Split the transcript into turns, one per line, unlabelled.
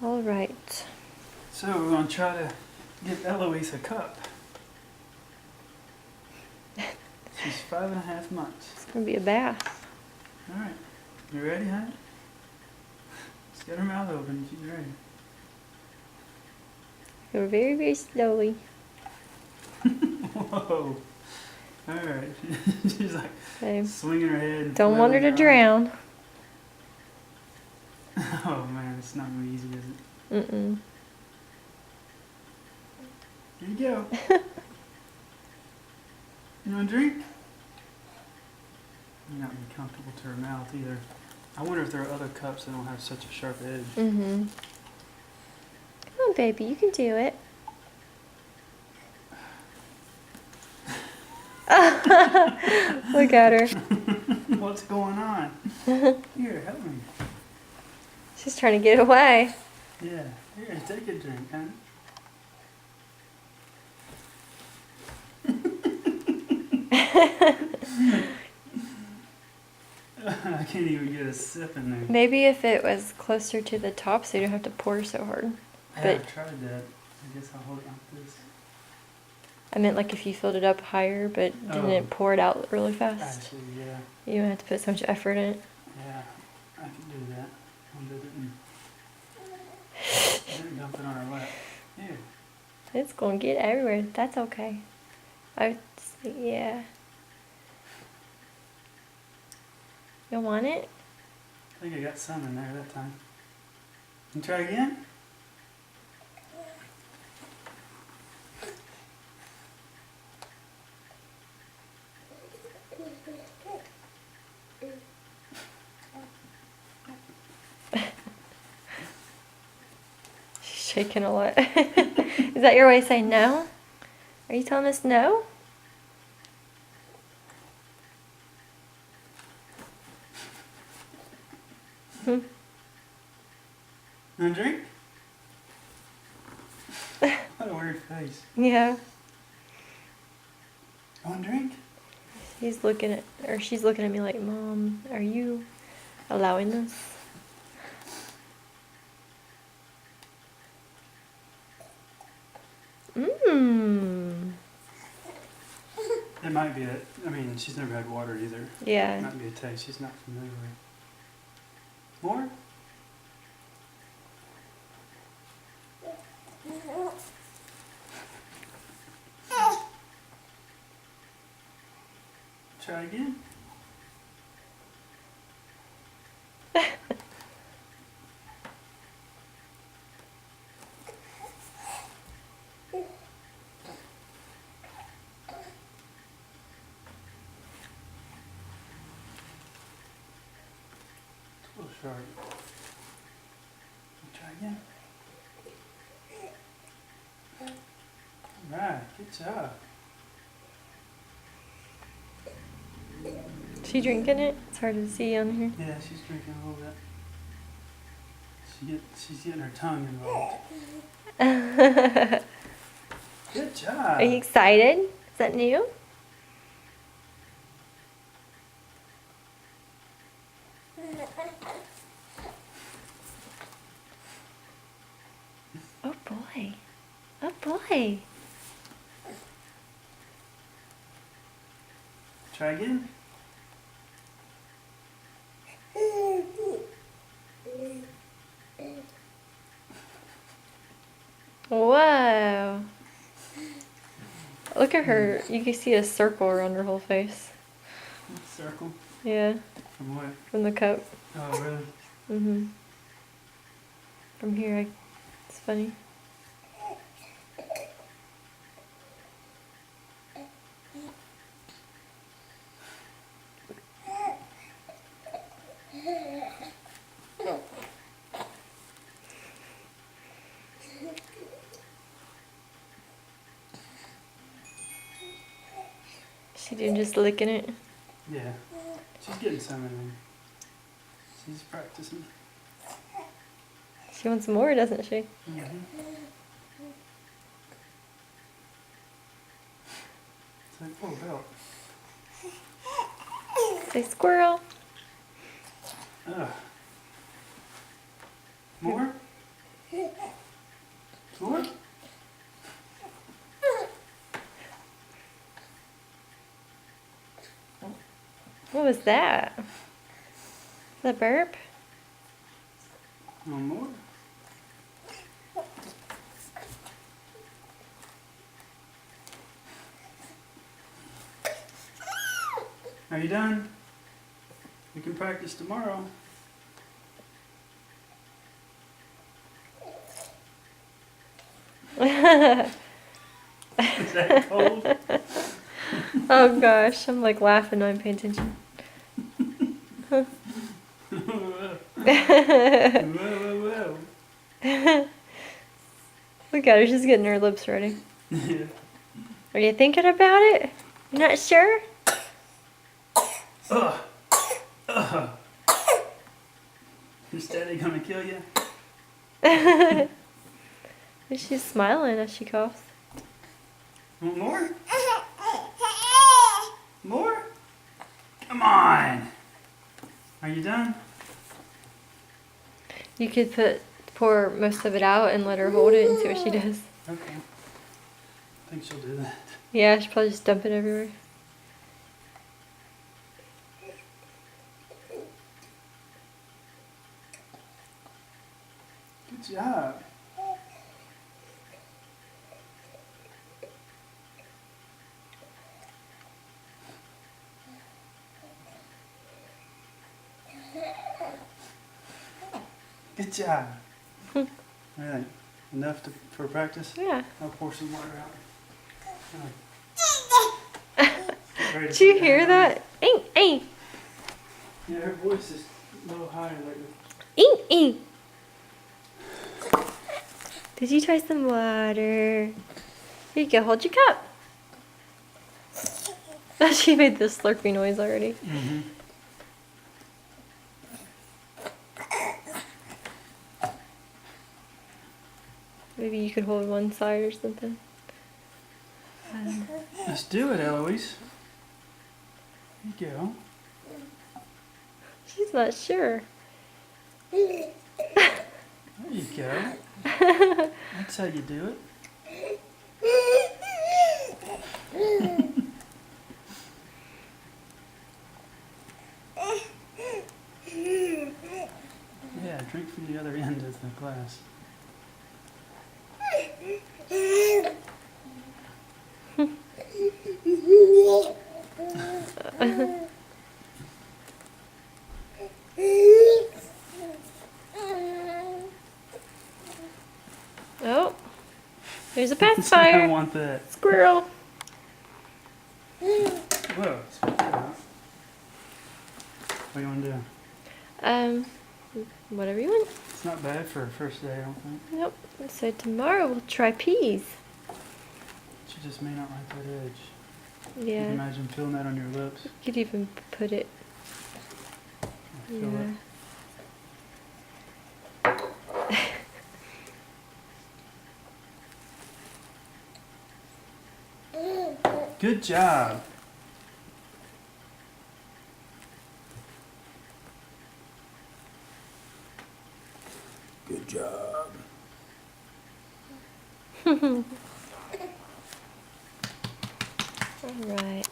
All right.
So we're going to try to get Eloise a cup. She's 5.5 months.
It's going to be a bath.
All right. You ready, honey? She's got her mouth open. She's ready.
Go very, very slowly.
Whoa. All right. She's like
Okay.
swinging her head. And
Don't want her to
flailing her
drown.
arms. Oh man, it's not gonna be easy, is it?
Mm-mm.
Here you go. You want a drink? You're not gonna be comfortable to her mouth either. I wonder if there are other cups that don't have such a sharp edge.
Mm-hmm. Come on, baby. You can do it. Look at her.
What's going on? Here, help me.
She's trying to get away.
Yeah. Here, take a drink, honey. I can't even get a sip in there.
Maybe if it was closer to the top so you don't have to pour so hard.
Yeah,
But-
I've tried that. I guess I'll hold it like this.
I meant like if you filled it up higher but didn't pour it out really fast.
Actually, yeah.
You don't have to put so much effort in it.
Yeah, I can do that. I'll do it and dump it on her lap. Here.
It's going to get everywhere. That's okay. Yeah. You want it?
I think I got some in there that time. You try again?
She's shaking a lot. Is that your way of saying no? Are you telling us no?
Want a drink? What a weird face.
Yeah.
Want a drink?
She's looking at me like, Mom, are you allowing this? Mmm.
It might be that, I mean, she's never had water either. It
Yeah.
might be a taste she's not familiar with. More? Try again. It's a little sharp. Try again. Alright, good job.
She drinking it? It's hard to see on here.
Yeah, she's drinking a little bit. She's getting her tongue involved. Good job.
Are you excited? Is that new? Oh boy. Oh boy.
Try again.
Whoa. Look at her. You can see a circle around her whole face.
Circle.
Yeah,
From what?
from the cup.
Oh, really?
Mm-hmm. From here, it's funny. She didn't just licking it.
Yeah. She's getting some in there. She's practicing.
She wants more, doesn't she?
Mm-hmm. It's like full belt.
Say squirrel.
Ugh. More?
What was that? The burp?
One more. Are you done? We can practice tomorrow. Is that cold?
Oh gosh, I'm like laughing, not paying attention.
Whoa, whoa, whoa.
Look at her, she's getting her lips ready.
Yeah.
Are you thinking about it? You're not sure?
Ugh. Ugh. Is Daddy gonna kill you?
She's smiling as she coughs.
Want more? More? Come on. Are you done?
You could pour most of it out and let her hold it and see what she does.
Okay. I think she'll do that.
Yeah, she'll probably just dump it everywhere.
Good job. Good job. All right. Enough for practice?
Yeah.
I'll pour some water out. Get ready to
Did you
put
hear
on.
that? Ink, ink,
Yeah, her voice is a little higher lately.
ink, ink. Did you try some water? Here you go, hold your cup. She made this slurpy noise already.
Mm-hmm.
Maybe you could hold one side or something.
Let's do it, Eloise. Here you go.
She's not sure.
There you go. That's how you do it. Yeah, drink from the other end of the glass.
Oh, there's a
I
pacifier.
want that.
Squirrel.
Whoa. Spit that out. What do you want to do?
Whatever you want.
It's not bad for a first day, I don't think.
Nope. So tomorrow we'll try peas.
She just may not like that edge. You can
Yeah.
imagine feeling that on your lips.
You could even put it.
Feel
Yeah.
it. Good job. Good job.
All right.